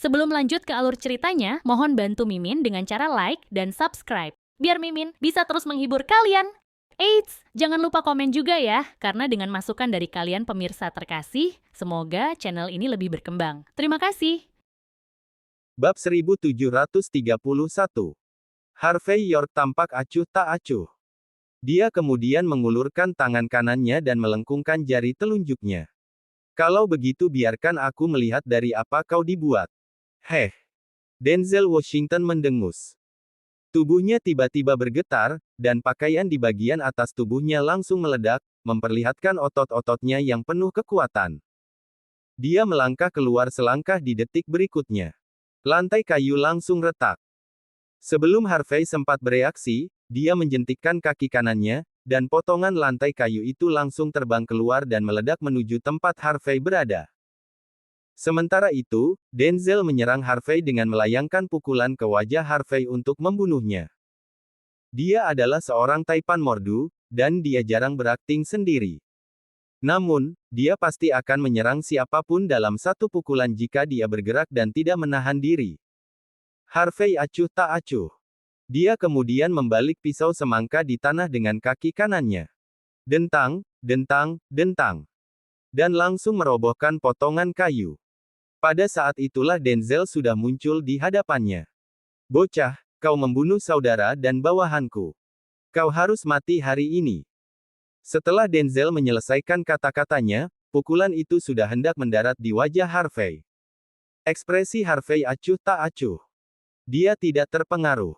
Sebelum lanjut ke alur ceritanya, mohon bantu Mimin dengan cara like dan subscribe, biar Mimin bisa terus menghibur kalian. Eits, jangan lupa komen juga ya, karena dengan masukan dari kalian pemirsa terkasih, semoga channel ini lebih berkembang. Terima kasih. Bab 1731. Harvey York tampak acuh tak acuh. Dia kemudian mengulurkan tangan kanannya dan melengkungkan jari telunjuknya. Kalau begitu biarkan aku melihat dari apa kau dibuat. Heh. Denzel Washington mendengus. Tubuhnya tiba-tiba bergetar, dan pakaian di bagian atas tubuhnya langsung meledak, memperlihatkan otot-ototnya yang penuh kekuatan. Dia melangkah keluar selangkah di detik berikutnya. Lantai kayu langsung retak. Sebelum Harvey sempat bereaksi, dia menjentikkan kaki kanannya, dan potongan lantai kayu itu langsung terbang keluar dan meledak menuju tempat Harvey berada. Sementara itu, Denzel menyerang Harvey dengan melayangkan pukulan ke wajah Harvey untuk membunuhnya. Dia adalah seorang taipan mordu, dan dia jarang berakting sendiri. Namun, dia pasti akan menyerang siapapun dalam satu pukulan jika dia bergerak dan tidak menahan diri. Harvey acuh tak acuh. Dia kemudian membalik pisau semangka di tanah dengan kaki kanannya. Dentang, dentang, dentang. Dan langsung merobohkan potongan kayu. Pada saat itulah Denzel sudah muncul di hadapannya. Bocah, kau membunuh saudara dan bawahanku. Kau harus mati hari ini. Setelah Denzel menyelesaikan kata-katanya, pukulan itu sudah hendak mendarat di wajah Harvey. Ekspresi Harvey acuh tak acuh. Dia tidak terpengaruh.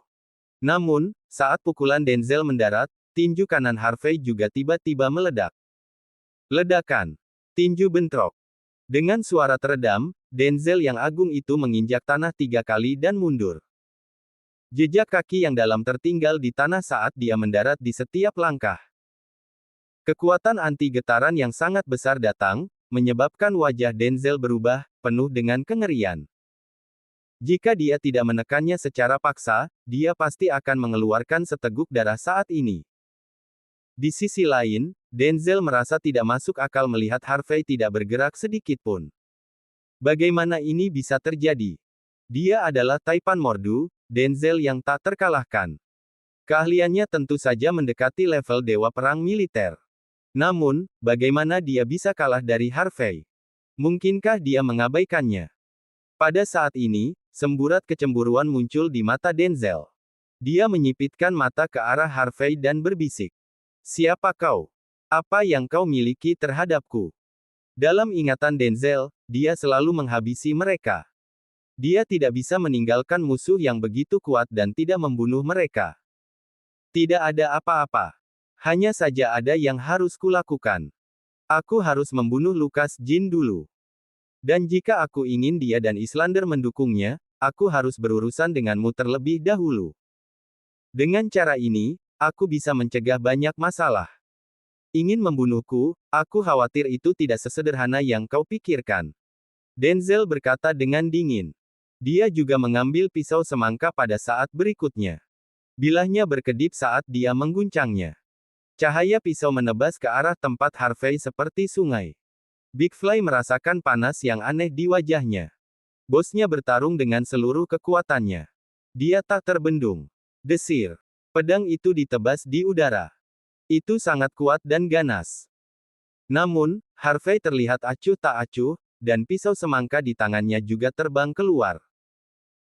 Namun, saat pukulan Denzel mendarat, tinju kanan Harvey juga tiba-tiba meledak. Ledakan. Tinju bentrok. Dengan suara teredam, Denzel yang agung itu menginjak tanah 3 kali dan mundur. Jejak kaki yang dalam tertinggal di tanah saat dia mendarat di setiap langkah. Kekuatan anti-getaran yang sangat besar datang, menyebabkan wajah Denzel berubah, penuh dengan kengerian. Jika dia tidak menekannya secara paksa, dia pasti akan mengeluarkan seteguk darah saat ini. Di sisi lain, Denzel merasa tidak masuk akal melihat Harvey tidak bergerak sedikit pun. Bagaimana ini bisa terjadi? Dia adalah taipan mordu, Denzel yang tak terkalahkan. Keahliannya tentu saja mendekati level dewa perang militer. Namun, bagaimana dia bisa kalah dari Harvey? Mungkinkah dia mengabaikannya? Pada saat ini, semburat kecemburuan muncul di mata Denzel. Dia menyipitkan mata ke arah Harvey dan berbisik. Siapa kau? Apa yang kau miliki terhadapku? Dalam ingatan Denzel, dia selalu menghabisi mereka. Dia tidak bisa meninggalkan musuh yang begitu kuat dan tidak membunuh mereka. Tidak ada apa-apa. Hanya saja ada yang harus kulakukan. Aku harus membunuh Lucas Jin dulu. Dan jika aku ingin dia dan Islander mendukungnya, aku harus berurusan denganmu terlebih dahulu. Dengan cara ini, aku bisa mencegah banyak masalah. Ingin membunuhku, aku khawatir itu tidak sesederhana yang kau pikirkan. Denzel berkata dengan dingin. Dia juga mengambil pisau semangka pada saat berikutnya. Bilahnya berkedip saat dia mengguncangnya. Cahaya pisau menebas ke arah tempat Harvey seperti sungai. Big Fly merasakan panas yang aneh di wajahnya. Bosnya bertarung dengan seluruh kekuatannya. Dia tak terbendung. Desir. Pedang itu ditebas di udara. Itu sangat kuat dan ganas. Namun, Harvey terlihat acuh tak acuh, dan pisau semangka di tangannya juga terbang keluar.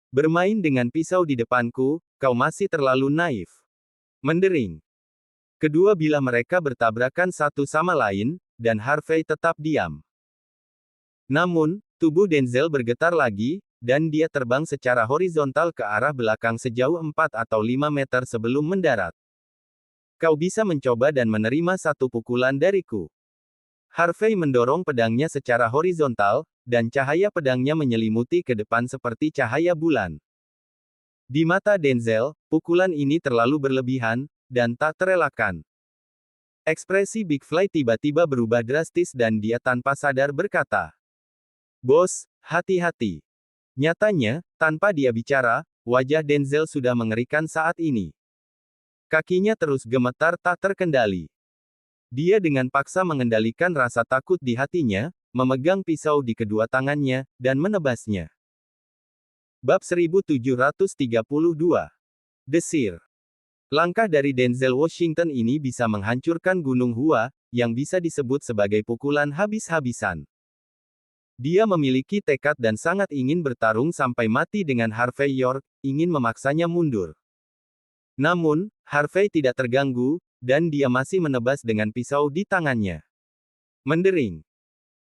Bermain dengan pisau di depanku, kau masih terlalu naif. Mendering. Kedua bilah mereka bertabrakan satu sama lain, dan Harvey tetap diam. Namun, tubuh Denzel bergetar lagi, dan dia terbang secara horizontal ke arah belakang sejauh 4 atau 5 meter sebelum mendarat. Kau bisa mencoba dan menerima satu pukulan dariku. Harvey mendorong pedangnya secara horizontal, dan cahaya pedangnya menyelimuti ke depan seperti cahaya bulan. Di mata Denzel, pukulan ini terlalu berlebihan, dan tak terelakkan. Ekspresi Big Fly tiba-tiba berubah drastis dan dia tanpa sadar berkata, "Bos, hati-hati." Nyatanya, tanpa dia bicara, wajah Denzel sudah mengerikan saat ini. Kakinya terus gemetar tak terkendali. Dia dengan paksa mengendalikan rasa takut di hatinya, memegang pisau di kedua tangannya, dan menebasnya. Bab 1732. Desir. Langkah dari Denzel Washington ini bisa menghancurkan Gunung Hua, yang bisa disebut sebagai pukulan habis-habisan. Dia memiliki tekad dan sangat ingin bertarung sampai mati dengan Harvey York, ingin memaksanya mundur. Namun, Harvey tidak terganggu, dan dia masih menebas dengan pisau di tangannya. Mendering.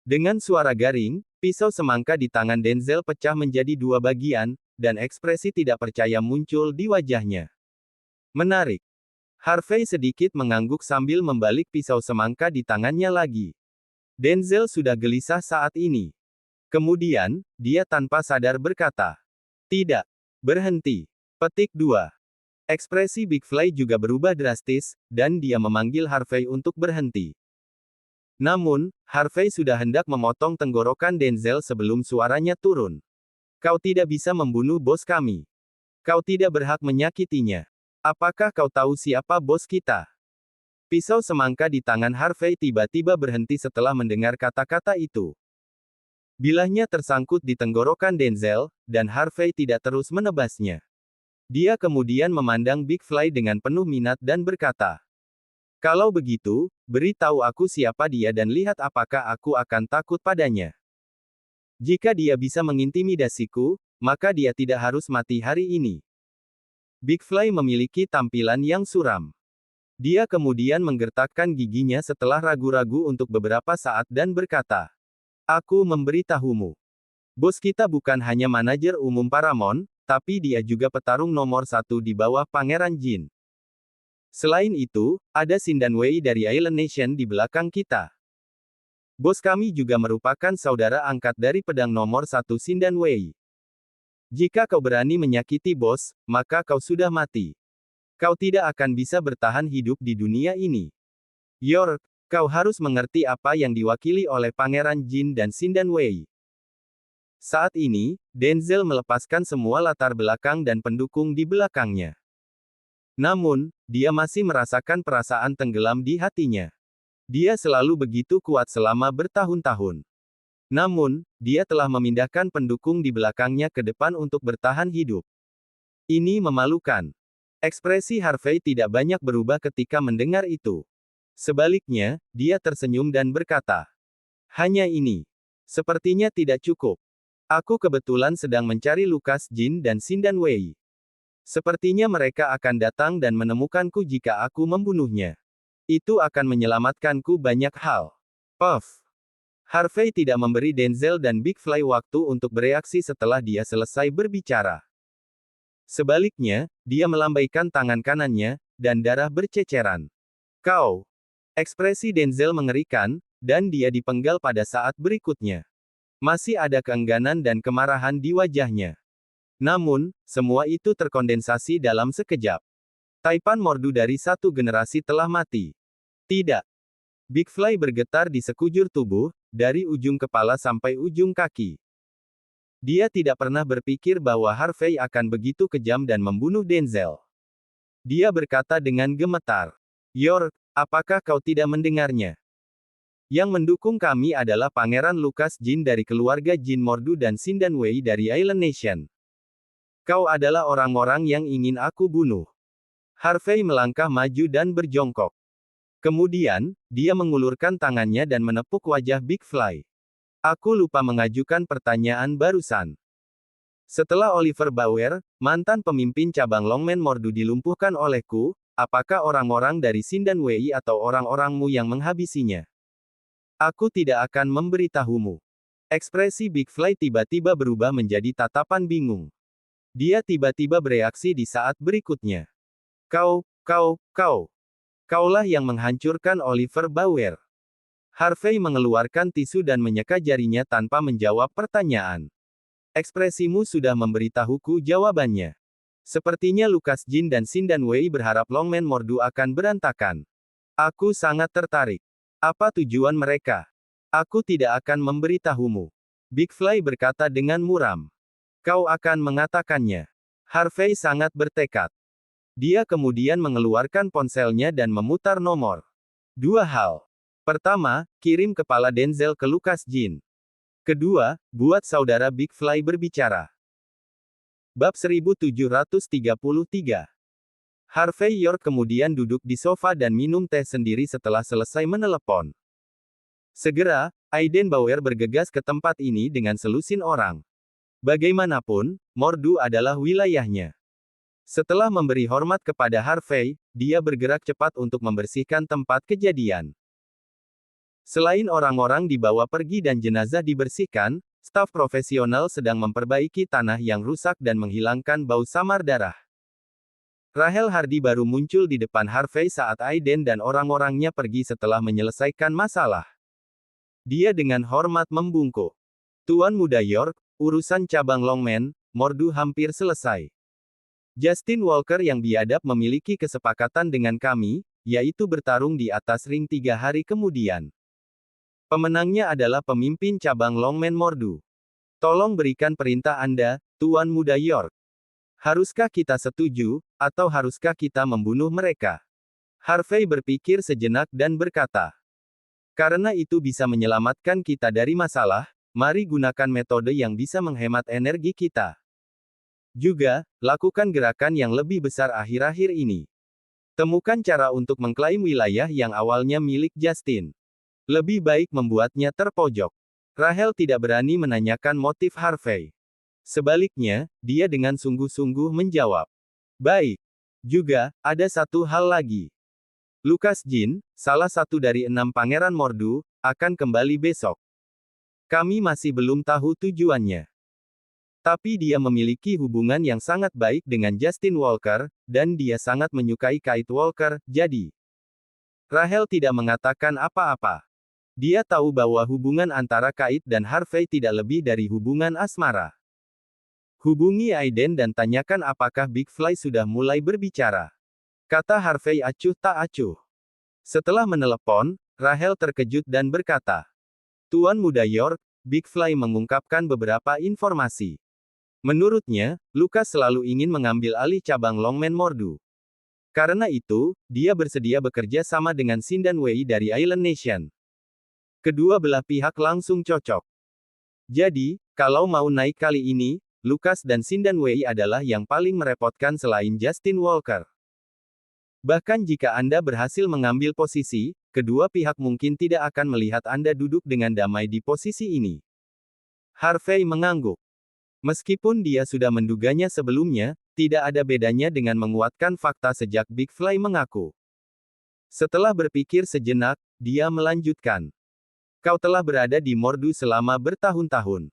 Dengan suara garing, pisau semangka di tangan Denzel pecah menjadi dua bagian, dan ekspresi tidak percaya muncul di wajahnya. Menarik. Harvey sedikit mengangguk sambil membalik pisau semangka di tangannya lagi. Denzel sudah gelisah saat ini. Kemudian, dia tanpa sadar berkata, "Tidak. Berhenti." Petik 2. Ekspresi Big Fly juga berubah drastis, dan dia memanggil Harvey untuk berhenti. Namun, Harvey sudah hendak memotong tenggorokan Denzel sebelum suaranya turun. "Kau tidak bisa membunuh bos kami. Kau tidak berhak menyakitinya. Apakah kau tahu siapa bos kita?" Pisau semangka di tangan Harvey tiba-tiba berhenti setelah mendengar kata-kata itu. Bilahnya tersangkut di tenggorokan Denzel, dan Harvey tidak terus menebasnya. Dia kemudian memandang Big Fly dengan penuh minat dan berkata, "Kalau begitu, beritahu aku siapa dia dan lihat apakah aku akan takut padanya. Jika dia bisa mengintimidasiku, maka dia tidak harus mati hari ini." Big Fly memiliki tampilan yang suram. Dia kemudian menggertakkan giginya setelah ragu-ragu untuk beberapa saat dan berkata, "Aku memberitahumu. Bos kita bukan hanya manajer umum Paramount, tapi dia juga petarung nomor satu di bawah Pangeran Jin. Selain itu, ada Sindan Wei dari Island Nation di belakang kita. Bos kami juga merupakan saudara angkat dari pedang nomor satu Sindan Wei. Jika kau berani menyakiti bos, maka kau sudah mati. Kau tidak akan bisa bertahan hidup di dunia ini. York, kau harus mengerti apa yang diwakili oleh Pangeran Jin dan Sindan Wei." Saat ini, Denzel melepaskan semua latar belakang dan pendukung di belakangnya. Namun, dia masih merasakan perasaan tenggelam di hatinya. Dia selalu begitu kuat selama bertahun-tahun. Namun, dia telah memindahkan pendukung di belakangnya ke depan untuk bertahan hidup. Ini memalukan. Ekspresi Harvey tidak banyak berubah ketika mendengar itu. Sebaliknya, dia tersenyum dan berkata, "Hanya ini. Sepertinya tidak cukup. Aku kebetulan sedang mencari Lucas Jin dan Sindan Wei. Sepertinya mereka akan datang dan menemukanku jika aku membunuhnya. Itu akan menyelamatkanku banyak hal." Puff. Harvey tidak memberi Denzel dan Big Fly waktu untuk bereaksi setelah dia selesai berbicara. Sebaliknya, dia melambaikan tangan kanannya, dan darah berceceran. "Kau." Ekspresi Denzel mengerikan, dan dia dipenggal pada saat berikutnya. Masih ada keengganan dan kemarahan di wajahnya. Namun, semua itu terkondensasi dalam sekejap. Taipan Mordu dari satu generasi telah mati. Tidak. Big Fly bergetar di sekujur tubuh, dari ujung kepala sampai ujung kaki. Dia tidak pernah berpikir bahwa Harvey akan begitu kejam dan membunuh Denzel. Dia berkata dengan gemetar, "York, apakah kau tidak mendengarnya? Yang mendukung kami adalah Pangeran Lucas Jin dari keluarga Jin Mordu dan Sindan Wei dari Island Nation. Kau adalah orang-orang yang ingin aku bunuh." Harvey melangkah maju dan berjongkok. Kemudian, dia mengulurkan tangannya dan menepuk wajah Big Fly. "Aku lupa mengajukan pertanyaan barusan. Setelah Oliver Bauer, mantan pemimpin cabang Longmen Mordu dilumpuhkan olehku, apakah orang-orang dari Sindan Wei atau orang-orangmu yang menghabisinya? Aku tidak akan memberitahumu." Ekspresi Big Fly tiba-tiba berubah menjadi tatapan bingung. Dia tiba-tiba bereaksi di saat berikutnya. Kau. Kaulah yang menghancurkan Oliver Bauer." Harvey mengeluarkan tisu dan menyeka jarinya tanpa menjawab pertanyaan. "Ekspresimu sudah memberitahuku jawabannya. Sepertinya Lucas Jin dan Sindan Wei berharap Longmen Mordu akan berantakan. Aku sangat tertarik. Apa tujuan mereka? Aku tidak akan memberitahumu." Big Fly berkata dengan muram. "Kau akan mengatakannya." Harvey sangat bertekad. Dia kemudian mengeluarkan ponselnya dan memutar nomor. Dua hal. Pertama, kirim kepala Denzel ke Lucas Jin. Kedua, buat saudara Big Fly berbicara. Bab 1733. Harvey York kemudian duduk di sofa dan minum teh sendiri setelah selesai menelepon. Segera, Eidenbauer bergegas ke tempat ini dengan selusin orang. Bagaimanapun, Mordu adalah wilayahnya. Setelah memberi hormat kepada Harvey, dia bergerak cepat untuk membersihkan tempat kejadian. Selain orang-orang dibawa pergi dan jenazah dibersihkan, staf profesional sedang memperbaiki tanah yang rusak dan menghilangkan bau samar darah. Rahel Hardy baru muncul di depan Harvey saat Aiden dan orang-orangnya pergi setelah menyelesaikan masalah. Dia dengan hormat membungkuk. Tuan Muda York, urusan cabang Longman, Mordu hampir selesai. Justin Walker yang biadab memiliki kesepakatan dengan kami, yaitu bertarung di atas ring 3 hari kemudian. Pemenangnya adalah pemimpin cabang Longman Mordu. Tolong berikan perintah Anda, Tuan Muda York. Haruskah kita setuju, atau haruskah kita membunuh mereka? Harvey berpikir sejenak dan berkata, karena itu bisa menyelamatkan kita dari masalah, mari gunakan metode yang bisa menghemat energi kita. Juga, lakukan gerakan yang lebih besar akhir-akhir ini. Temukan cara untuk mengklaim wilayah yang awalnya milik Justin. Lebih baik membuatnya terpojok. Rahel tidak berani menanyakan motif Harvey. Sebaliknya, dia dengan sungguh-sungguh menjawab. Baik. Juga, ada satu hal lagi. Lucas Jin, salah satu dari 6 pangeran Mordu, akan kembali besok. Kami masih belum tahu tujuannya. Tapi dia memiliki hubungan yang sangat baik dengan Justin Walker, dan dia sangat menyukai Kate Walker, jadi. Rahel tidak mengatakan apa-apa. Dia tahu bahwa hubungan antara Kate dan Harvey tidak lebih dari hubungan asmara. Hubungi Aiden dan tanyakan apakah Big Fly sudah mulai berbicara. Kata Harvey acuh tak acuh. Setelah menelepon, Rahel terkejut dan berkata, Tuan Muda York, Big Fly mengungkapkan beberapa informasi. Menurutnya, Lucas selalu ingin mengambil alih cabang Longman Mordu. Karena itu, dia bersedia bekerja sama dengan Sindan Wei dari Island Nation. Kedua belah pihak langsung cocok. Jadi, kalau mau naik kali ini, Lucas dan Sindan Wei adalah yang paling merepotkan selain Justin Walker. Bahkan jika Anda berhasil mengambil posisi, kedua pihak mungkin tidak akan melihat Anda duduk dengan damai di posisi ini. Harvey mengangguk. Meskipun dia sudah menduganya sebelumnya, tidak ada bedanya dengan menguatkan fakta sejak Big Fly mengaku. Setelah berpikir sejenak, dia melanjutkan. Kau telah berada di Mordu selama bertahun-tahun.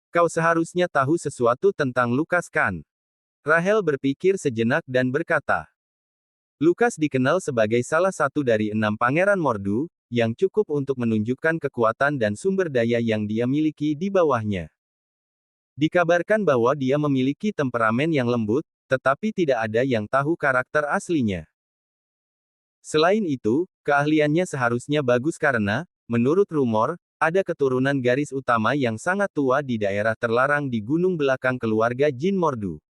Kau seharusnya tahu sesuatu tentang Lucas kan? Rahel berpikir sejenak dan berkata. Lucas dikenal sebagai salah satu dari 6 pangeran Mordu, yang cukup untuk menunjukkan kekuatan dan sumber daya yang dia miliki di bawahnya. Dikabarkan bahwa dia memiliki temperamen yang lembut, tetapi tidak ada yang tahu karakter aslinya. Selain itu, keahliannya seharusnya bagus karena, menurut rumor, ada keturunan garis utama yang sangat tua di daerah terlarang di gunung belakang keluarga Jin Mordu.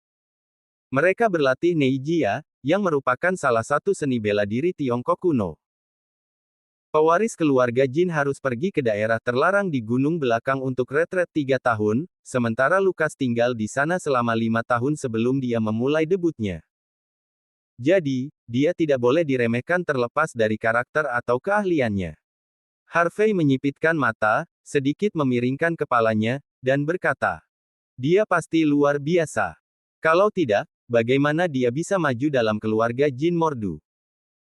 Mereka berlatih Neijia, yang merupakan salah satu seni bela diri Tiongkok kuno. Pewaris keluarga Jin harus pergi ke daerah terlarang di gunung belakang untuk retret 3 tahun, sementara Lucas tinggal di sana selama 5 tahun sebelum dia memulai debutnya. Jadi, dia tidak boleh diremehkan terlepas dari karakter atau keahliannya. Harvey menyipitkan mata, sedikit memiringkan kepalanya, dan berkata, dia pasti luar biasa. Kalau tidak, bagaimana dia bisa maju dalam keluarga Jin Mordu?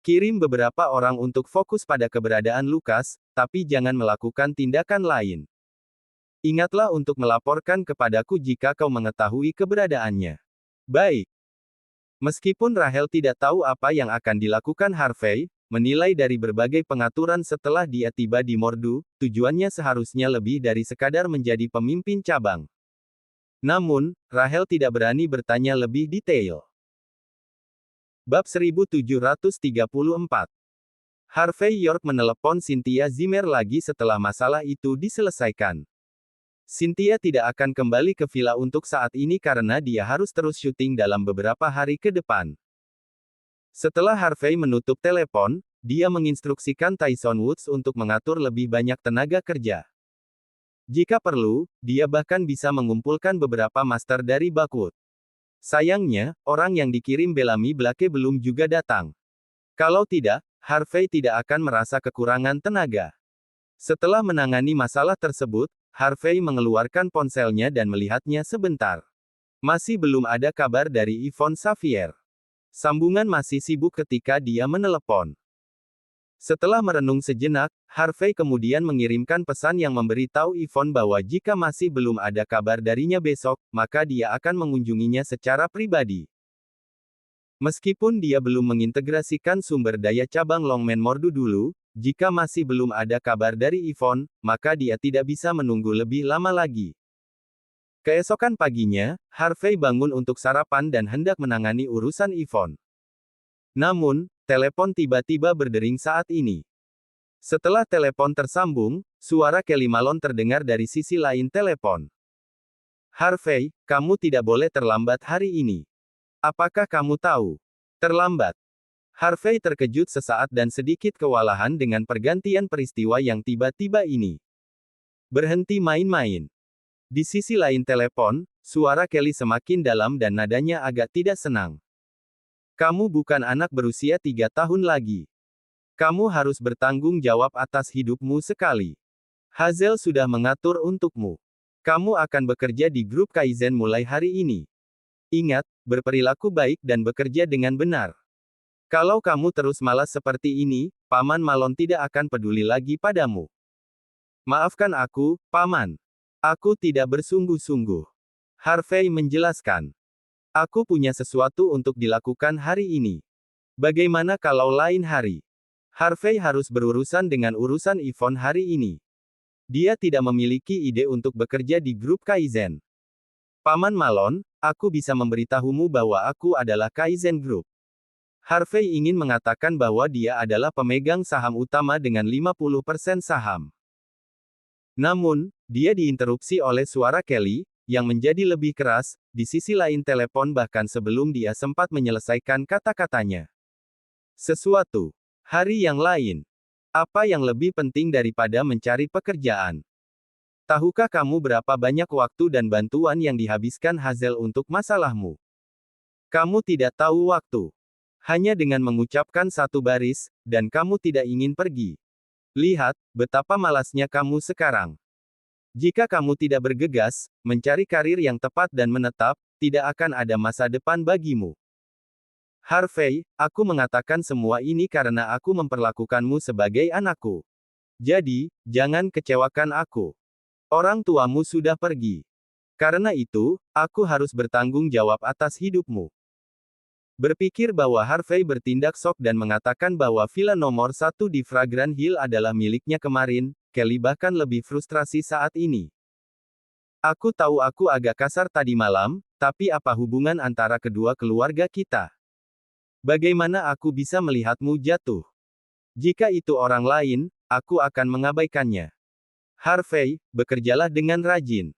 Kirim beberapa orang untuk fokus pada keberadaan Lucas, tapi jangan melakukan tindakan lain. Ingatlah untuk melaporkan kepadaku jika kau mengetahui keberadaannya. Baik. Meskipun Rahel tidak tahu apa yang akan dilakukan Harvey, menilai dari berbagai pengaturan setelah dia tiba di Mordu, tujuannya seharusnya lebih dari sekadar menjadi pemimpin cabang. Namun, Rahel tidak berani bertanya lebih detail. Bab 1734. Harvey York menelepon Cynthia Zimmer lagi setelah masalah itu diselesaikan. Cynthia tidak akan kembali ke villa untuk saat ini karena dia harus terus syuting dalam beberapa hari ke depan. Setelah Harvey menutup telepon, dia menginstruksikan Tyson Woods untuk mengatur lebih banyak tenaga kerja. Jika perlu, dia bahkan bisa mengumpulkan beberapa master dari Buckwood. Sayangnya, orang yang dikirim Bellamy Blake belum juga datang. Kalau tidak, Harvey tidak akan merasa kekurangan tenaga. Setelah menangani masalah tersebut, Harvey mengeluarkan ponselnya dan melihatnya sebentar. Masih belum ada kabar dari Yvonne Xavier. Sambungan masih sibuk ketika dia menelepon. Setelah merenung sejenak, Harvey kemudian mengirimkan pesan yang memberitahu Yvonne bahwa jika masih belum ada kabar darinya besok, maka dia akan mengunjunginya secara pribadi. Meskipun dia belum mengintegrasikan sumber daya cabang Longman Mordu dulu, jika masih belum ada kabar dari Yvonne, maka dia tidak bisa menunggu lebih lama lagi. Keesokan paginya, Harvey bangun untuk sarapan dan hendak menangani urusan Yvonne. Namun, telepon tiba-tiba berdering saat ini. Setelah telepon tersambung, suara Kelly Malone terdengar dari sisi lain telepon. Harvey, kamu tidak boleh terlambat hari ini. Apakah kamu tahu? Terlambat. Harvey terkejut sesaat dan sedikit kewalahan dengan pergantian peristiwa yang tiba-tiba ini. Berhenti main-main. Di sisi lain telepon, suara Kelly semakin dalam dan nadanya agak tidak senang. Kamu bukan anak berusia 3 tahun lagi. Kamu harus bertanggung jawab atas hidupmu sekali. Hazel sudah mengatur untukmu. Kamu akan bekerja di grup Kaizen mulai hari ini. Ingat, berperilaku baik dan bekerja dengan benar. Kalau kamu terus malas seperti ini, Paman Malone tidak akan peduli lagi padamu. Maafkan aku, Paman. Aku tidak bersungguh-sungguh. Harvey menjelaskan. Aku punya sesuatu untuk dilakukan hari ini. Bagaimana kalau lain hari? Harvey harus berurusan dengan urusan Yvonne hari ini. Dia tidak memiliki ide untuk bekerja di grup Kaizen. Paman Malone, aku bisa memberitahumu bahwa aku adalah Kaizen Group. Harvey ingin mengatakan bahwa dia adalah pemegang saham utama dengan 50% saham. Namun, dia diinterupsi oleh suara Kelly, yang menjadi lebih keras, di sisi lain telepon bahkan sebelum dia sempat menyelesaikan kata-katanya. Sesuatu. Hari yang lain. Apa yang lebih penting daripada mencari pekerjaan? Tahukah kamu berapa banyak waktu dan bantuan yang dihabiskan Hazel untuk masalahmu? Kamu tidak tahu waktu. Hanya dengan mengucapkan satu baris, dan kamu tidak ingin pergi. Lihat, betapa malasnya kamu sekarang. Jika kamu tidak bergegas, mencari karir yang tepat dan menetap, tidak akan ada masa depan bagimu. Harvey, aku mengatakan semua ini karena aku memperlakukanmu sebagai anakku. Jadi, jangan kecewakan aku. Orang tuamu sudah pergi. Karena itu, aku harus bertanggung jawab atas hidupmu. Berpikir bahwa Harvey bertindak sok dan mengatakan bahwa villa nomor 1 di Fragrant Hill adalah miliknya kemarin, Kelly bahkan lebih frustrasi saat ini. Aku tahu aku agak kasar tadi malam, tapi apa hubungan antara kedua keluarga kita? Bagaimana aku bisa melihatmu jatuh? Jika itu orang lain, aku akan mengabaikannya. Harvey, bekerjalah dengan rajin.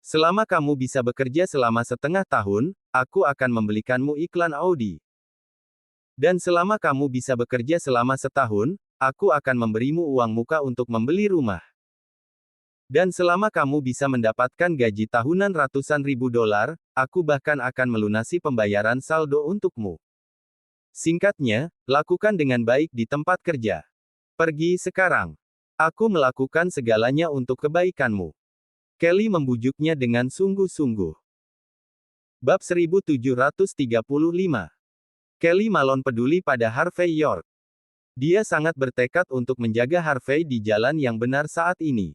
Selama kamu bisa bekerja selama setengah tahun, aku akan membelikanmu iklan Audi. Dan selama kamu bisa bekerja selama setahun, aku akan memberimu uang muka untuk membeli rumah. Dan selama kamu bisa mendapatkan gaji tahunan ratusan ribu dolar, aku bahkan akan melunasi pembayaran saldo untukmu. Singkatnya, lakukan dengan baik di tempat kerja. Pergi sekarang. Aku melakukan segalanya untuk kebaikanmu. Kelly membujuknya dengan sungguh-sungguh. Bab 1735. Kelly Malone peduli pada Harvey York. Dia sangat bertekad untuk menjaga Harvey di jalan yang benar saat ini.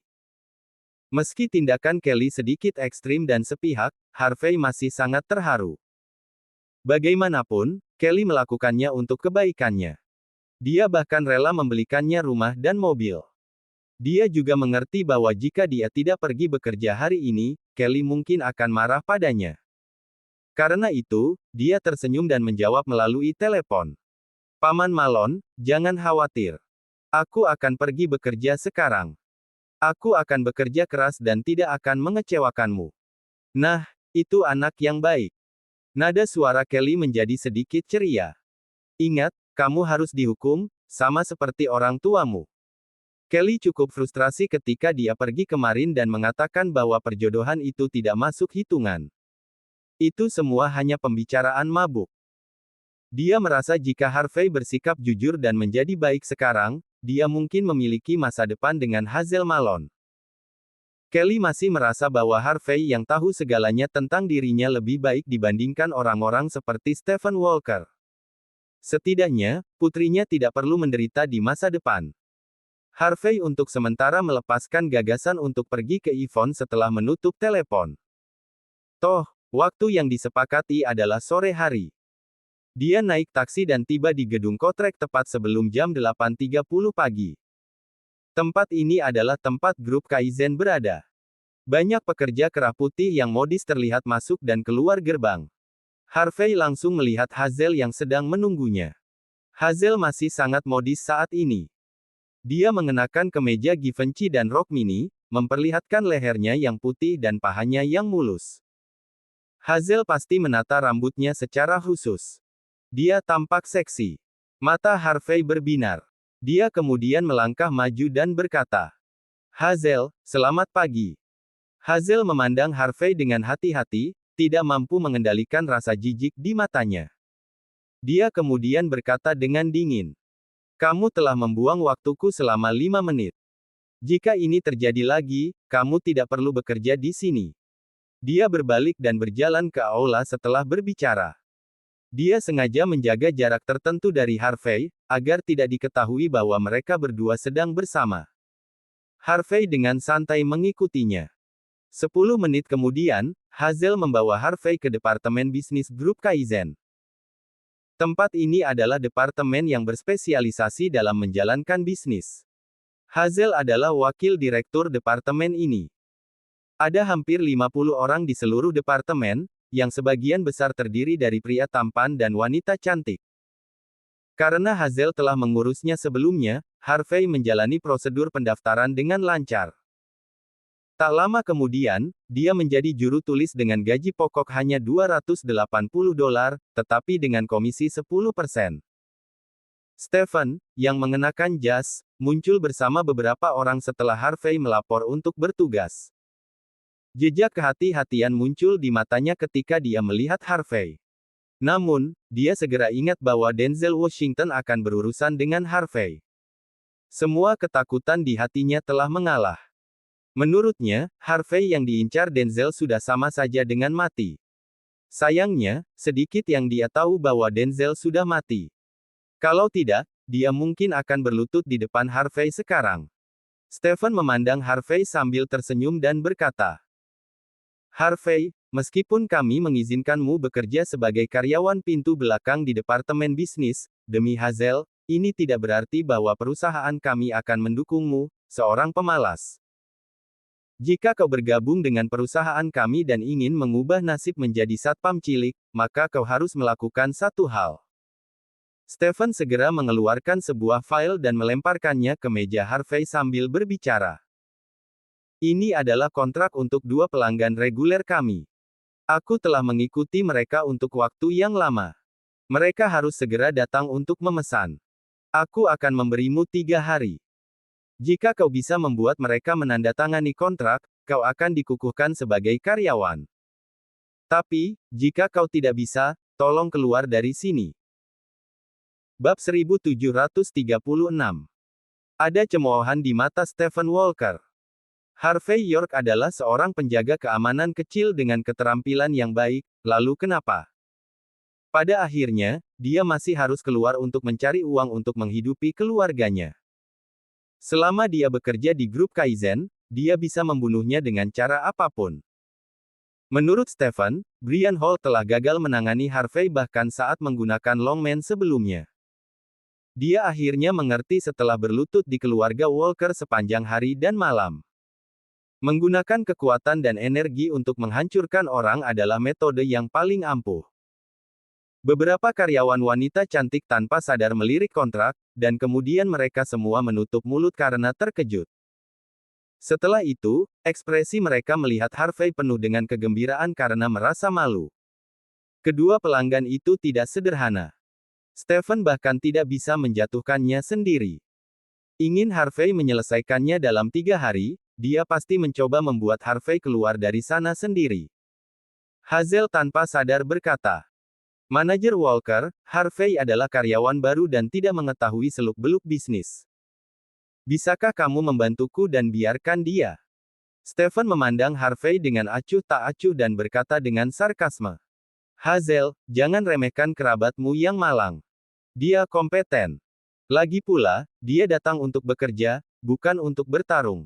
Meski tindakan Kelly sedikit ekstrim dan sepihak, Harvey masih sangat terharu. Bagaimanapun, Kelly melakukannya untuk kebaikannya. Dia bahkan rela membelikannya rumah dan mobil. Dia juga mengerti bahwa jika dia tidak pergi bekerja hari ini, Kelly mungkin akan marah padanya. Karena itu, dia tersenyum dan menjawab melalui telepon. Paman Malone, jangan khawatir. Aku akan pergi bekerja sekarang. Aku akan bekerja keras dan tidak akan mengecewakanmu. Nah, itu anak yang baik. Nada suara Kelly menjadi sedikit ceria. Ingat, kamu harus dihukum, sama seperti orang tuamu. Kelly cukup frustrasi ketika dia pergi kemarin dan mengatakan bahwa perjodohan itu tidak masuk hitungan. Itu semua hanya pembicaraan mabuk. Dia merasa jika Harvey bersikap jujur dan menjadi baik sekarang, dia mungkin memiliki masa depan dengan Hazel Malone. Kelly masih merasa bahwa Harvey yang tahu segalanya tentang dirinya lebih baik dibandingkan orang-orang seperti Stephen Walker. Setidaknya, putrinya tidak perlu menderita di masa depan. Harvey untuk sementara melepaskan gagasan untuk pergi ke Yvonne setelah menutup telepon. Toh, waktu yang disepakati adalah sore hari. Dia naik taksi dan tiba di gedung kontrak tepat sebelum jam 8.30 pagi. Tempat ini adalah tempat grup Kaizen berada. Banyak pekerja kerah putih yang modis terlihat masuk dan keluar gerbang. Harvey langsung melihat Hazel yang sedang menunggunya. Hazel masih sangat modis saat ini. Dia mengenakan kemeja Givenchy dan rok mini, memperlihatkan lehernya yang putih dan pahanya yang mulus. Hazel pasti menata rambutnya secara khusus. Dia tampak seksi. Mata Harvey berbinar. Dia kemudian melangkah maju dan berkata, "Hazel, selamat pagi." Hazel memandang Harvey dengan hati-hati, tidak mampu mengendalikan rasa jijik di matanya. Dia kemudian berkata dengan dingin, "Kamu telah membuang waktuku selama 5 menit. Jika ini terjadi lagi, kamu tidak perlu bekerja di sini." Dia berbalik dan berjalan ke aula setelah berbicara. Dia sengaja menjaga jarak tertentu dari Harvey, agar tidak diketahui bahwa mereka berdua sedang bersama. Harvey dengan santai mengikutinya. 10 menit kemudian, Hazel membawa Harvey ke departemen bisnis grup Kaizen. Tempat ini adalah departemen yang berspesialisasi dalam menjalankan bisnis. Hazel adalah wakil direktur departemen ini. Ada hampir 50 orang di seluruh departemen, yang sebagian besar terdiri dari pria tampan dan wanita cantik. Karena Hazel telah mengurusnya sebelumnya, Harvey menjalani prosedur pendaftaran dengan lancar. Tak lama kemudian, dia menjadi juru tulis dengan gaji pokok hanya $280, tetapi dengan komisi 10%. Stephen, yang mengenakan jas, muncul bersama beberapa orang setelah Harvey melapor untuk bertugas. Jejak kehati-hatian muncul di matanya ketika dia melihat Harvey. Namun, dia segera ingat bahwa Denzel Washington akan berurusan dengan Harvey. Semua ketakutan di hatinya telah mengalah. Menurutnya, Harvey yang diincar Denzel sudah sama saja dengan mati. Sayangnya, sedikit yang dia tahu bahwa Denzel sudah mati. Kalau tidak, dia mungkin akan berlutut di depan Harvey sekarang. Stephen memandang Harvey sambil tersenyum dan berkata, "Harvey, meskipun kami mengizinkanmu bekerja sebagai karyawan pintu belakang di departemen bisnis, demi Hazel, ini tidak berarti bahwa perusahaan kami akan mendukungmu, seorang pemalas. Jika kau bergabung dengan perusahaan kami dan ingin mengubah nasib menjadi satpam cilik, maka kau harus melakukan satu hal." Stephen segera mengeluarkan sebuah file dan melemparkannya ke meja Harvey sambil berbicara. "Ini adalah kontrak untuk 2 pelanggan reguler kami. Aku telah mengikuti mereka untuk waktu yang lama. Mereka harus segera datang untuk memesan. Aku akan memberimu 3 hari. Jika kau bisa membuat mereka menandatangani kontrak, kau akan dikukuhkan sebagai karyawan. Tapi, jika kau tidak bisa, tolong keluar dari sini." Bab 1736. Ada cemoohan di mata Stephen Walker. Harvey York adalah seorang penjaga keamanan kecil dengan keterampilan yang baik, lalu kenapa? Pada akhirnya, dia masih harus keluar untuk mencari uang untuk menghidupi keluarganya. Selama dia bekerja di grup Kaizen, dia bisa membunuhnya dengan cara apapun. Menurut Stephen, Brian Hall telah gagal menangani Harvey bahkan saat menggunakan longman sebelumnya. Dia akhirnya mengerti setelah berlutut di keluarga Walker sepanjang hari dan malam. Menggunakan kekuatan dan energi untuk menghancurkan orang adalah metode yang paling ampuh. Beberapa karyawan wanita cantik tanpa sadar melirik kontrak, dan kemudian mereka semua menutup mulut karena terkejut. Setelah itu, ekspresi mereka melihat Harvey penuh dengan kegembiraan karena merasa malu. Kedua pelanggan itu tidak sederhana. Stephen bahkan tidak bisa menjatuhkannya sendiri. Ingin Harvey menyelesaikannya dalam 3 hari, dia pasti mencoba membuat Harvey keluar dari sana sendiri. Hazel tanpa sadar berkata. Manajer Walker, Harvey adalah karyawan baru dan tidak mengetahui seluk-beluk bisnis. Bisakah kamu membantuku dan biarkan dia? Stephen memandang Harvey dengan acuh tak acuh dan berkata dengan sarkasme. Hazel, jangan remehkan kerabatmu yang malang. Dia kompeten. Lagi pula, dia datang untuk bekerja, bukan untuk bertarung.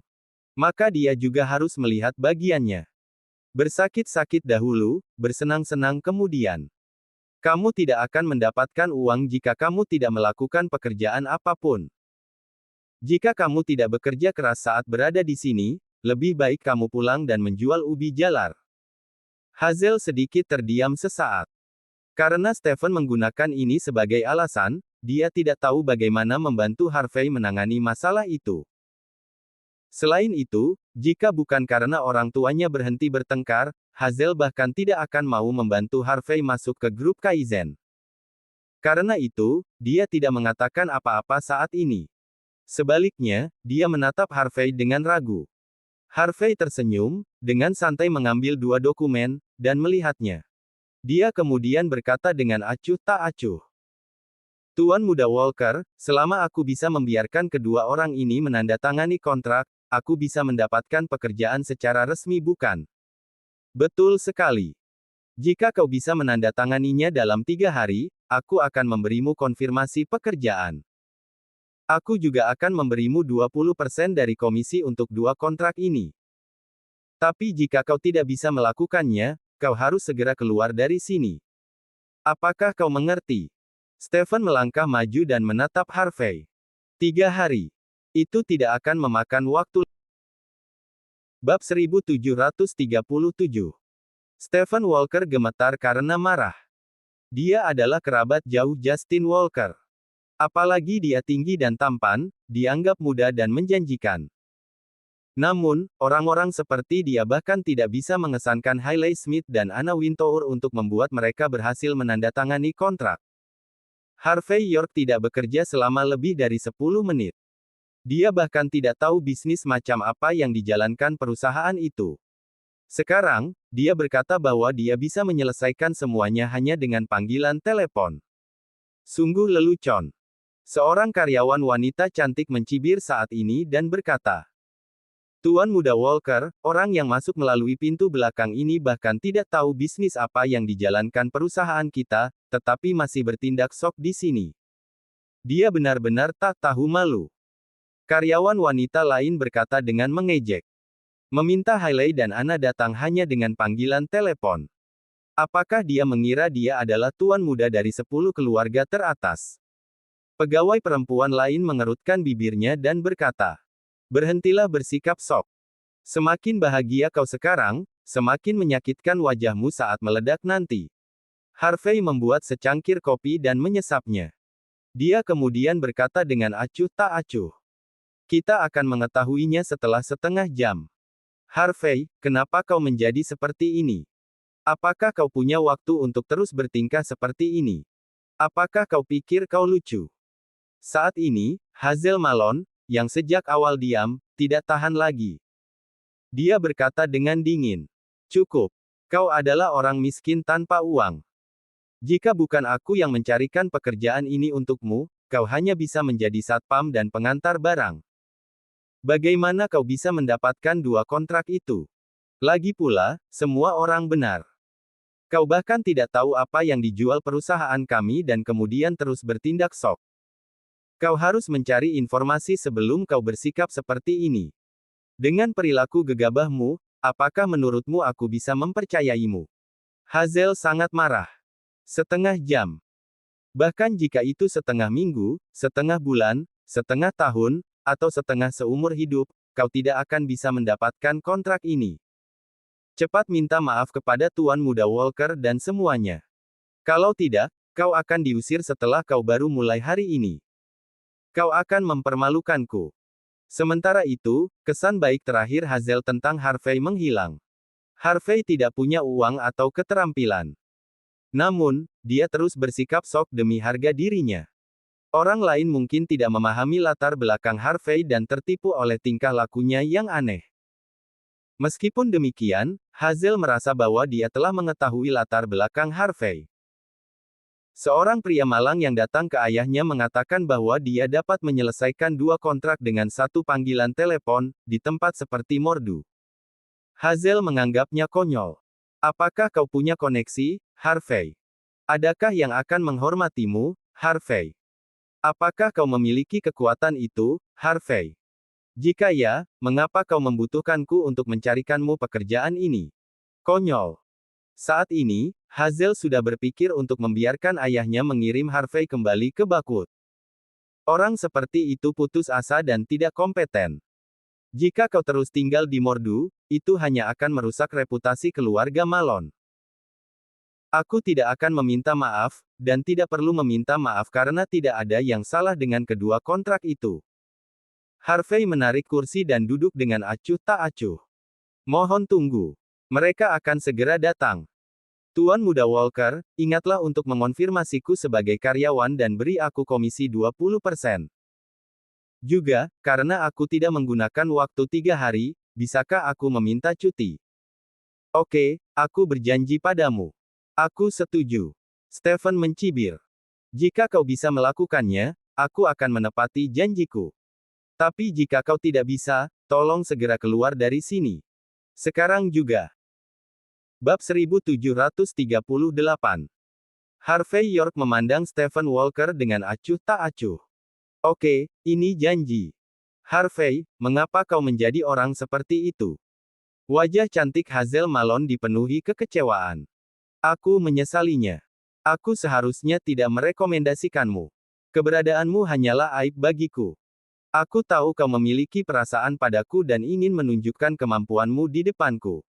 Maka dia juga harus melihat bagiannya. Bersakit-sakit dahulu, bersenang-senang kemudian. Kamu tidak akan mendapatkan uang jika kamu tidak melakukan pekerjaan apapun. Jika kamu tidak bekerja keras saat berada di sini, lebih baik kamu pulang dan menjual ubi jalar. Hazel sedikit terdiam sesaat. Karena Stephen menggunakan ini sebagai alasan, dia tidak tahu bagaimana membantu Harvey menangani masalah itu. Selain itu, jika bukan karena orang tuanya berhenti bertengkar, Hazel bahkan tidak akan mau membantu Harvey masuk ke grup Kaizen. Karena itu, dia tidak mengatakan apa-apa saat ini. Sebaliknya, dia menatap Harvey dengan ragu. Harvey tersenyum, dengan santai mengambil 2 dokumen, dan melihatnya. Dia kemudian berkata dengan acuh tak acuh. Tuan Muda Walker, selama aku bisa membiarkan kedua orang ini menandatangani kontrak, aku bisa mendapatkan pekerjaan secara resmi bukan? Betul sekali. Jika kau bisa menandatanganinya dalam 3 hari, aku akan memberimu konfirmasi pekerjaan. Aku juga akan memberimu 20% dari komisi untuk 2 kontrak ini. Tapi jika kau tidak bisa melakukannya, kau harus segera keluar dari sini. Apakah kau mengerti? Stephen melangkah maju dan menatap Harvey. 3 hari. Itu tidak akan memakan waktu. Bab 1737. Stephen Walker gemetar karena marah. Dia adalah kerabat jauh Justin Walker. Apalagi dia tinggi dan tampan, dianggap muda dan menjanjikan. Namun, orang-orang seperti dia bahkan tidak bisa mengesankan Hailey Smith dan Anna Wintour untuk membuat mereka berhasil menandatangani kontrak. Harvey York tidak bekerja selama lebih dari 10 menit. Dia bahkan tidak tahu bisnis macam apa yang dijalankan perusahaan itu. Sekarang, dia berkata bahwa dia bisa menyelesaikan semuanya hanya dengan panggilan telepon. Sungguh lelucon. Seorang karyawan wanita cantik mencibir saat ini dan berkata, Tuan Muda Walker, orang yang masuk melalui pintu belakang ini bahkan tidak tahu bisnis apa yang dijalankan perusahaan kita, tetapi masih bertindak sok di sini. Dia benar-benar tak tahu malu. Karyawan wanita lain berkata dengan mengejek. Meminta Hailey dan Anna datang hanya dengan panggilan telepon. Apakah dia mengira dia adalah tuan muda dari 10 keluarga teratas? Pegawai perempuan lain mengerutkan bibirnya dan berkata, berhentilah bersikap sok. Semakin bahagia kau sekarang, semakin menyakitkan wajahmu saat meledak nanti. Harvey membuat secangkir kopi dan menyesapnya. Dia kemudian berkata dengan acuh tak acuh. Kita akan mengetahuinya setelah setengah jam. Harvey, kenapa kau menjadi seperti ini? Apakah kau punya waktu untuk terus bertingkah seperti ini? Apakah kau pikir kau lucu? Saat ini, Hazel Malone, yang sejak awal diam, tidak tahan lagi. Dia berkata dengan dingin. Cukup. Kau adalah orang miskin tanpa uang. Jika bukan aku yang mencarikan pekerjaan ini untukmu, kau hanya bisa menjadi satpam dan pengantar barang. Bagaimana kau bisa mendapatkan 2 kontrak itu? Lagi pula, semua orang benar. Kau bahkan tidak tahu apa yang dijual perusahaan kami dan kemudian terus bertindak sok. Kau harus mencari informasi sebelum kau bersikap seperti ini. Dengan perilaku gegabahmu, apakah menurutmu aku bisa mempercayaimu? Hazel sangat marah. Setengah jam. Bahkan jika itu setengah minggu, setengah bulan, setengah tahun, atau setengah seumur hidup, kau tidak akan bisa mendapatkan kontrak ini. Cepat minta maaf kepada Tuan Muda Walker dan semuanya. Kalau tidak, kau akan diusir setelah kau baru mulai hari ini. Kau akan mempermalukanku. Sementara itu, kesan baik terakhir Hazel tentang Harvey menghilang. Harvey tidak punya uang atau keterampilan. Namun, dia terus bersikap sok demi harga dirinya. Orang lain mungkin tidak memahami latar belakang Harvey dan tertipu oleh tingkah lakunya yang aneh. Meskipun demikian, Hazel merasa bahwa dia telah mengetahui latar belakang Harvey. Seorang pria malang yang datang ke ayahnya mengatakan bahwa dia dapat menyelesaikan 2 kontrak dengan 1 panggilan telepon, di tempat seperti Mordu. Hazel menganggapnya konyol. Apakah kau punya koneksi, Harvey? Adakah yang akan menghormatimu, Harvey? Apakah kau memiliki kekuatan itu, Harvey? Jika ya, mengapa kau membutuhkanku untuk mencarikanmu pekerjaan ini? Konyol. Saat ini, Hazel sudah berpikir untuk membiarkan ayahnya mengirim Harvey kembali ke Bakut. Orang seperti itu putus asa dan tidak kompeten. Jika kau terus tinggal di Mordu, itu hanya akan merusak reputasi keluarga Malon. Aku tidak akan meminta maaf, dan tidak perlu meminta maaf karena tidak ada yang salah dengan kedua kontrak itu. Harvey menarik kursi dan duduk dengan acuh tak acuh. Mohon tunggu. Mereka akan segera datang. Tuan Muda Walker, ingatlah untuk mengonfirmasiku sebagai karyawan dan beri aku komisi 20%. Juga, karena aku tidak menggunakan waktu 3 hari, bisakah aku meminta cuti? Oke, aku berjanji padamu. Aku setuju. Stephen mencibir. Jika kau bisa melakukannya, aku akan menepati janjiku. Tapi jika kau tidak bisa, tolong segera keluar dari sini. Sekarang juga. Bab 1738. Harvey York memandang Stephen Walker dengan acuh tak acuh. Oke, ini janji. Harvey, mengapa kau menjadi orang seperti itu? Wajah cantik Hazel Malone dipenuhi kekecewaan. Aku menyesalinya. Aku seharusnya tidak merekomendasikanmu. Keberadaanmu hanyalah aib bagiku. Aku tahu kau memiliki perasaan padaku dan ingin menunjukkan kemampuanmu di depanku.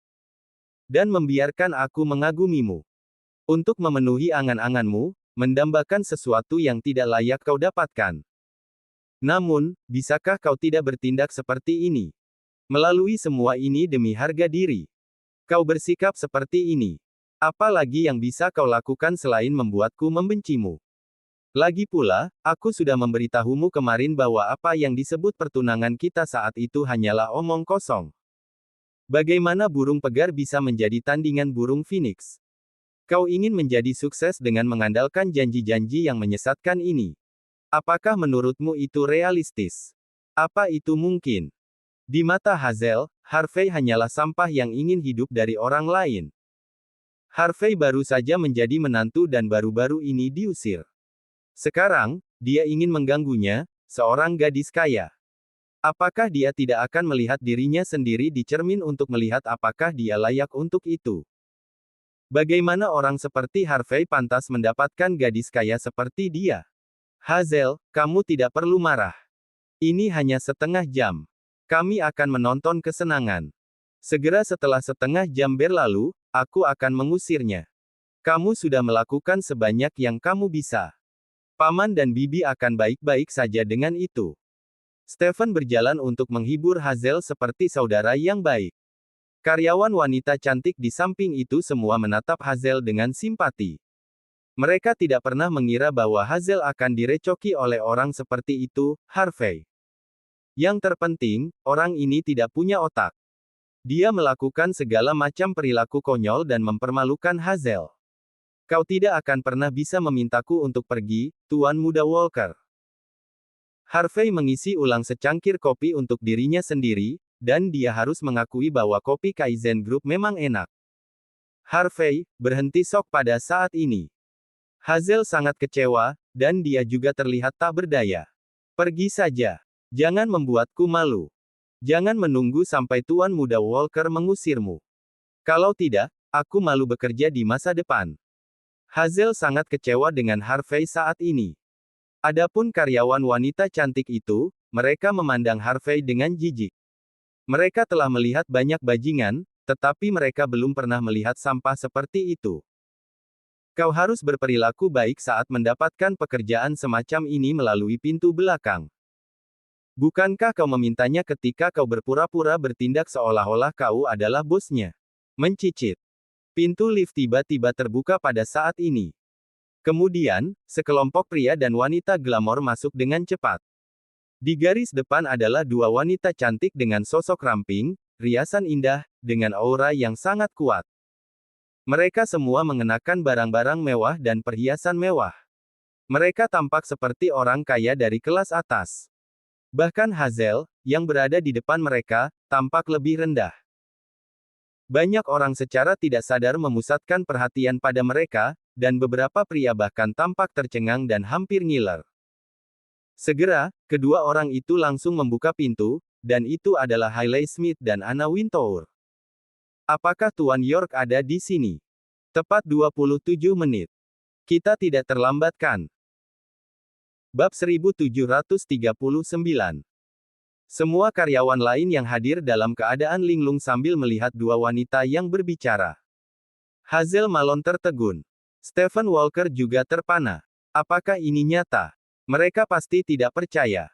Dan membiarkan aku mengagumimu. Untuk memenuhi angan-anganmu, mendambakan sesuatu yang tidak layak kau dapatkan. Namun, bisakah kau tidak bertindak seperti ini? Melalui semua ini demi harga diri. Kau bersikap seperti ini. Apa lagi yang bisa kau lakukan selain membuatku membencimu? Lagi pula, aku sudah memberitahumu kemarin bahwa apa yang disebut pertunangan kita saat itu hanyalah omong kosong. Bagaimana burung pegar bisa menjadi tandingan burung phoenix? Kau ingin menjadi sukses dengan mengandalkan janji-janji yang menyesatkan ini. Apakah menurutmu itu realistis? Apa itu mungkin? Di mata Hazel, Harvey hanyalah sampah yang ingin hidup dari orang lain. Harvey baru saja menjadi menantu dan baru-baru ini diusir. Sekarang, dia ingin mengganggunya, seorang gadis kaya. Apakah dia tidak akan melihat dirinya sendiri di cermin untuk melihat apakah dia layak untuk itu? Bagaimana orang seperti Harvey pantas mendapatkan gadis kaya seperti dia? Hazel, kamu tidak perlu marah. Ini hanya setengah jam. Kami akan menonton kesenangan. Segera setelah setengah jam berlalu, aku akan mengusirnya. Kamu sudah melakukan sebanyak yang kamu bisa. Paman dan bibi akan baik-baik saja dengan itu. Stephen berjalan untuk menghibur Hazel seperti saudara yang baik. Karyawan wanita cantik di samping itu semua menatap Hazel dengan simpati. Mereka tidak pernah mengira bahwa Hazel akan direcoki oleh orang seperti itu, Harvey. Yang terpenting, orang ini tidak punya otak. Dia melakukan segala macam perilaku konyol dan mempermalukan Hazel. Kau tidak akan pernah bisa memintaku untuk pergi, Tuan Muda Walker. Harvey mengisi ulang secangkir kopi untuk dirinya sendiri, dan dia harus mengakui bahwa kopi Kaizen Group memang enak. Harvey, berhenti sok pada saat ini. Hazel sangat kecewa, dan dia juga terlihat tak berdaya. Pergi saja. Jangan membuatku malu. Jangan menunggu sampai Tuan Muda Walker mengusirmu. Kalau tidak, aku malu bekerja di masa depan. Hazel sangat kecewa dengan Harvey saat ini. Adapun karyawan wanita cantik itu, mereka memandang Harvey dengan jijik. Mereka telah melihat banyak bajingan, tetapi mereka belum pernah melihat sampah seperti itu. Kau harus berperilaku baik saat mendapatkan pekerjaan semacam ini melalui pintu belakang. Bukankah kau memintanya ketika kau berpura-pura bertindak seolah-olah kau adalah bosnya? Mencicit. Pintu lift tiba-tiba terbuka pada saat ini. Kemudian, sekelompok pria dan wanita glamor masuk dengan cepat. Di garis depan adalah 2 wanita cantik dengan sosok ramping, riasan indah, dengan aura yang sangat kuat. Mereka semua mengenakan barang-barang mewah dan perhiasan mewah. Mereka tampak seperti orang kaya dari kelas atas. Bahkan Hazel, yang berada di depan mereka, tampak lebih rendah. Banyak orang secara tidak sadar memusatkan perhatian pada mereka, dan beberapa pria bahkan tampak tercengang dan hampir ngiler. Segera, kedua orang itu langsung membuka pintu, dan itu adalah Hailey Smith dan Anna Wintour. Apakah Tuan York ada di sini? Tepat 27 menit. Kita tidak terlambat kan? Bab 1739. Semua karyawan lain yang hadir dalam keadaan linglung sambil melihat dua wanita yang berbicara. Hazel Malone tertegun. Stephen Walker juga terpana. Apakah ini nyata? Mereka pasti tidak percaya.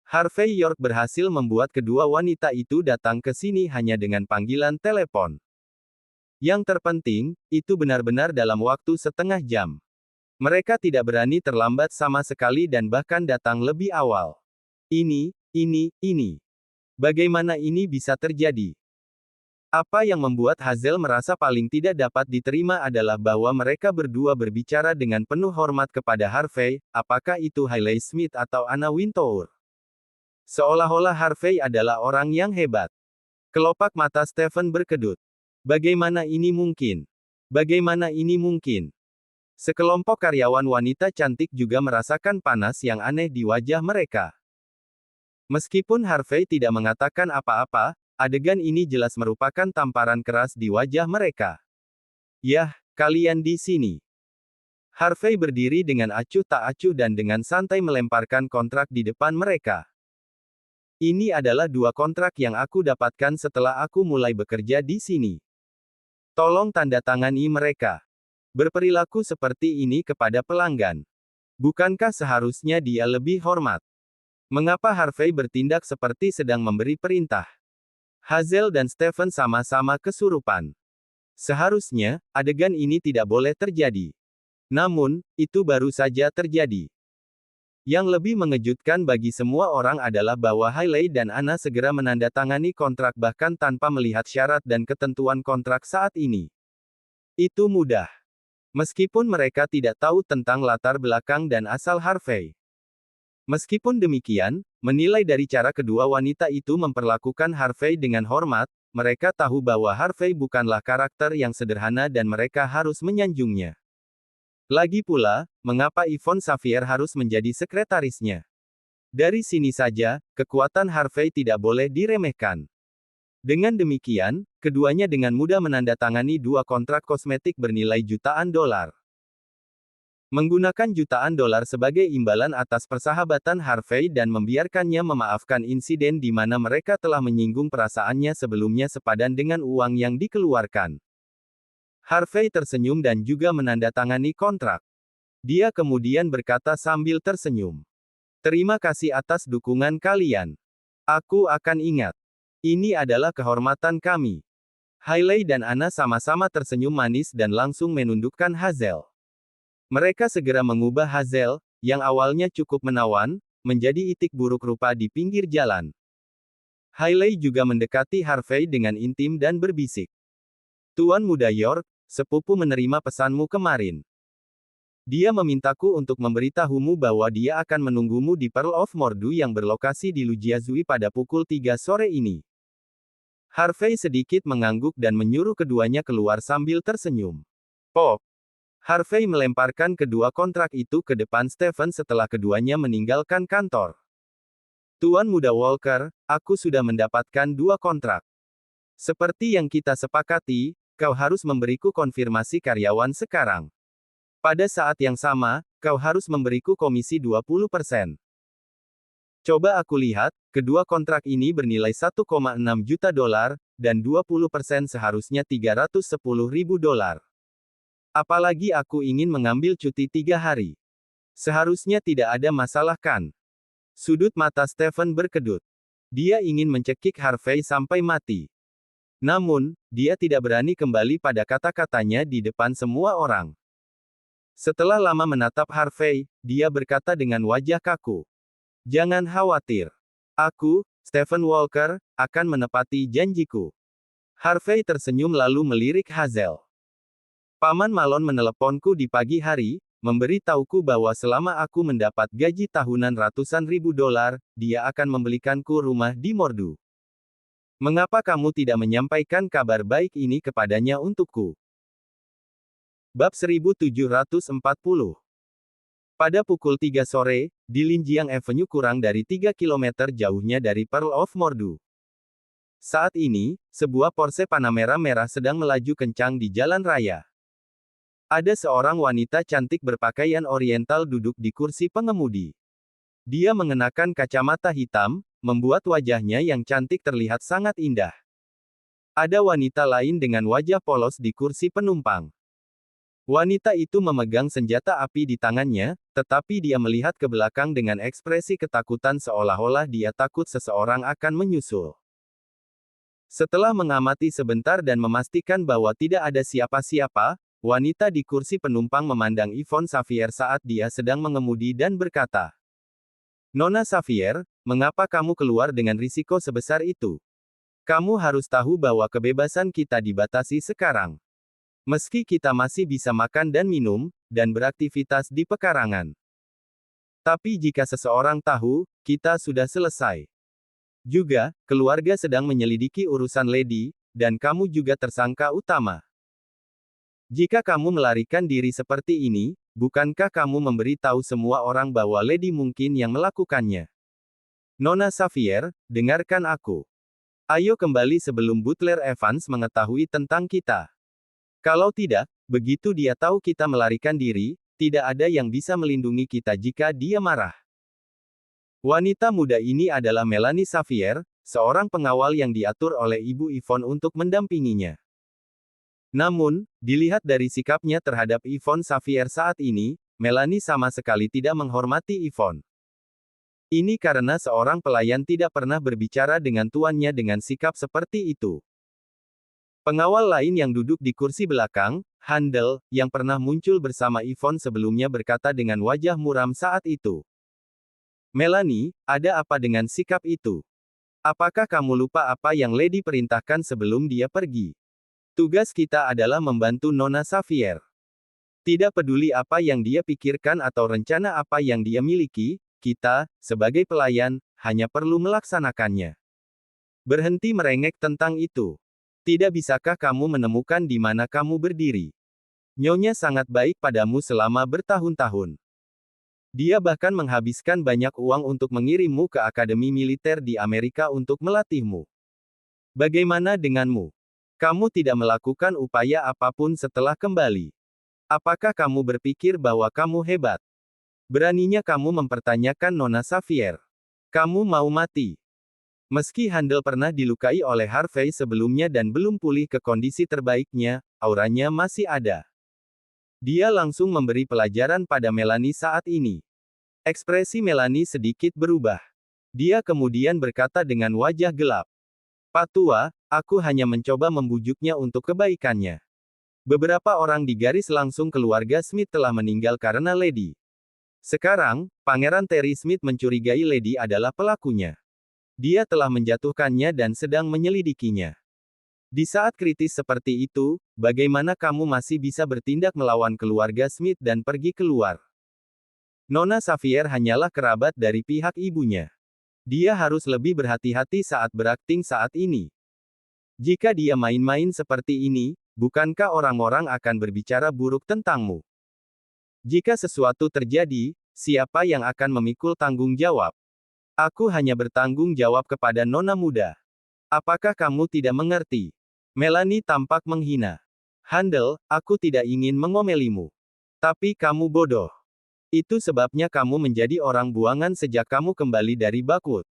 Harvey York berhasil membuat kedua wanita itu datang ke sini hanya dengan panggilan telepon. Yang terpenting, itu benar-benar dalam waktu setengah jam. Mereka tidak berani terlambat sama sekali dan bahkan datang lebih awal. Ini. Bagaimana ini bisa terjadi? Apa yang membuat Hazel merasa paling tidak dapat diterima adalah bahwa mereka berdua berbicara dengan penuh hormat kepada Harvey, apakah itu Hailey Smith atau Anna Wintour. Seolah-olah Harvey adalah orang yang hebat. Kelopak mata Stephen berkedut. Bagaimana ini mungkin? Bagaimana ini mungkin? Sekelompok karyawan wanita cantik juga merasakan panas yang aneh di wajah mereka. Meskipun Harvey tidak mengatakan apa-apa, adegan ini jelas merupakan tamparan keras di wajah mereka. Yah, kalian di sini. Harvey berdiri dengan acuh tak acuh dan dengan santai melemparkan kontrak di depan mereka. Ini adalah dua kontrak yang aku dapatkan setelah aku mulai bekerja di sini. Tolong tanda tangani mereka. Berperilaku seperti ini kepada pelanggan. Bukankah seharusnya dia lebih hormat? Mengapa Harvey bertindak seperti sedang memberi perintah? Hazel dan Stephen sama-sama kesurupan. Seharusnya, adegan ini tidak boleh terjadi. Namun, itu baru saja terjadi. Yang lebih mengejutkan bagi semua orang adalah bahwa Hailey dan Anna segera menandatangani kontrak bahkan tanpa melihat syarat dan ketentuan kontrak saat ini. Itu mudah. Meskipun mereka tidak tahu tentang latar belakang dan asal Harvey. Meskipun demikian, menilai dari cara kedua wanita itu memperlakukan Harvey dengan hormat, mereka tahu bahwa Harvey bukanlah karakter yang sederhana dan mereka harus menyanjungnya. Lagi pula, mengapa Yvonne Xavier harus menjadi sekretarisnya? Dari sini saja, kekuatan Harvey tidak boleh diremehkan. Dengan demikian, keduanya dengan mudah menandatangani dua kontrak kosmetik bernilai jutaan dolar. Menggunakan jutaan dolar sebagai imbalan atas persahabatan Harvey dan membiarkannya memaafkan insiden di mana mereka telah menyinggung perasaannya sebelumnya sepadan dengan uang yang dikeluarkan. Harvey tersenyum dan juga menandatangani kontrak. Dia kemudian berkata sambil tersenyum. Terima kasih atas dukungan kalian. Aku akan ingat. Ini adalah kehormatan kami. Hailey dan Anna sama-sama tersenyum manis dan langsung menundukkan Hazel. Mereka segera mengubah Hazel, yang awalnya cukup menawan, menjadi itik buruk rupa di pinggir jalan. Hailey juga mendekati Harvey dengan intim dan berbisik. Tuan Muda York, sepupu menerima pesanmu kemarin. Dia memintaku untuk memberitahumu bahwa dia akan menunggumu di Pearl of Mordu yang berlokasi di Lujiazui pada pukul 3 sore ini. Harvey sedikit mengangguk dan menyuruh keduanya keluar sambil tersenyum. Pop! Harvey melemparkan kedua kontrak itu ke depan Stephen setelah keduanya meninggalkan kantor. Tuan Muda Walker, aku sudah mendapatkan dua kontrak. Seperti yang kita sepakati, kau harus memberiku konfirmasi karyawan sekarang. Pada saat yang sama, kau harus memberiku komisi 20%. Coba aku lihat, kedua kontrak ini bernilai 1,6 juta dolar, dan 20% seharusnya 310.000 dolar. Apalagi aku ingin mengambil cuti 3 hari. Seharusnya tidak ada masalah kan? Sudut mata Stephen berkedut. Dia ingin mencekik Harvey sampai mati. Namun, dia tidak berani kembali pada kata-katanya di depan semua orang. Setelah lama menatap Harvey, dia berkata dengan wajah kaku. Jangan khawatir. Aku, Stephen Walker, akan menepati janjiku. Harvey tersenyum lalu melirik Hazel. Paman Malon meneleponku di pagi hari, memberi tahuku bahwa selama aku mendapat gaji tahunan ratusan ribu dolar, dia akan membelikanku rumah di Mordu. Mengapa kamu tidak menyampaikan kabar baik ini kepadanya untukku? Bab 1740. Pada pukul 3 sore, di Linjiang Avenue kurang dari 3 km jauhnya dari Pearl of Mordu. Saat ini, sebuah Porsche Panamera merah sedang melaju kencang di jalan raya. Ada seorang wanita cantik berpakaian oriental duduk di kursi pengemudi. Dia mengenakan kacamata hitam, membuat wajahnya yang cantik terlihat sangat indah. Ada wanita lain dengan wajah polos di kursi penumpang. Wanita itu memegang senjata api di tangannya, tetapi dia melihat ke belakang dengan ekspresi ketakutan seolah-olah dia takut seseorang akan menyusul. Setelah mengamati sebentar dan memastikan bahwa tidak ada siapa-siapa, wanita di kursi penumpang memandang Yvonne Xavier saat dia sedang mengemudi dan berkata, "Nona Xavier, mengapa kamu keluar dengan risiko sebesar itu? Kamu harus tahu bahwa kebebasan kita dibatasi sekarang. Meski kita masih bisa makan dan minum, dan beraktivitas di pekarangan. Tapi jika seseorang tahu, kita sudah selesai. Juga, keluarga sedang menyelidiki urusan Lady, dan kamu juga tersangka utama. Jika kamu melarikan diri seperti ini, bukankah kamu memberi tahu semua orang bahwa Lady mungkin yang melakukannya? Nona Xavier, dengarkan aku. Ayo kembali sebelum Butler Evans mengetahui tentang kita. Kalau tidak, begitu dia tahu kita melarikan diri, tidak ada yang bisa melindungi kita jika dia marah." Wanita muda ini adalah Melanie Xavier, seorang pengawal yang diatur oleh Ibu Yvonne untuk mendampinginya. Namun, dilihat dari sikapnya terhadap Yvonne Xavier saat ini, Melanie sama sekali tidak menghormati Yvonne. Ini karena seorang pelayan tidak pernah berbicara dengan tuannya dengan sikap seperti itu. Pengawal lain yang duduk di kursi belakang, Handel, yang pernah muncul bersama Yvonne sebelumnya berkata dengan wajah muram saat itu. "Melanie, ada apa dengan sikap itu? Apakah kamu lupa apa yang Lady perintahkan sebelum dia pergi? Tugas kita adalah membantu Nona Xavier. Tidak peduli apa yang dia pikirkan atau rencana apa yang dia miliki, kita, sebagai pelayan, hanya perlu melaksanakannya. Berhenti merengek tentang itu. Tidak bisakah kamu menemukan di mana kamu berdiri? Nyonya sangat baik padamu selama bertahun-tahun. Dia bahkan menghabiskan banyak uang untuk mengirimmu ke akademi militer di Amerika untuk melatihmu. Bagaimana denganmu? Kamu tidak melakukan upaya apapun setelah kembali. Apakah kamu berpikir bahwa kamu hebat? Beraninya kamu mempertanyakan Nona Xavier. Kamu mau mati." Meski Handel pernah dilukai oleh Harvey sebelumnya dan belum pulih ke kondisi terbaiknya, auranya masih ada. Dia langsung memberi pelajaran pada Melanie saat ini. Ekspresi Melanie sedikit berubah. Dia kemudian berkata dengan wajah gelap. "Pak Tua, aku hanya mencoba membujuknya untuk kebaikannya. Beberapa orang di garis langsung keluarga Smith telah meninggal karena Lady. Sekarang, Pangeran Terry Smith mencurigai Lady adalah pelakunya. Dia telah menjatuhkannya dan sedang menyelidikinya. Di saat kritis seperti itu, bagaimana kamu masih bisa bertindak melawan keluarga Smith dan pergi keluar? Nona Xavier hanyalah kerabat dari pihak ibunya. Dia harus lebih berhati-hati saat berakting saat ini. Jika dia main-main seperti ini, bukankah orang-orang akan berbicara buruk tentangmu? Jika sesuatu terjadi, siapa yang akan memikul tanggung jawab? Aku hanya bertanggung jawab kepada Nona muda. Apakah kamu tidak mengerti?" Melanie tampak menghina. "Handel, aku tidak ingin mengomelimu. Tapi kamu bodoh. Itu sebabnya kamu menjadi orang buangan sejak kamu kembali dari Bakwood.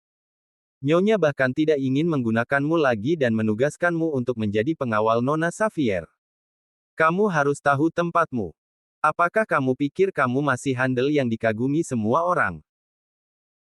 Nyonya bahkan tidak ingin menggunakanmu lagi dan menugaskanmu untuk menjadi pengawal Nona Xavier. Kamu harus tahu tempatmu. Apakah kamu pikir kamu masih Handel yang dikagumi semua orang?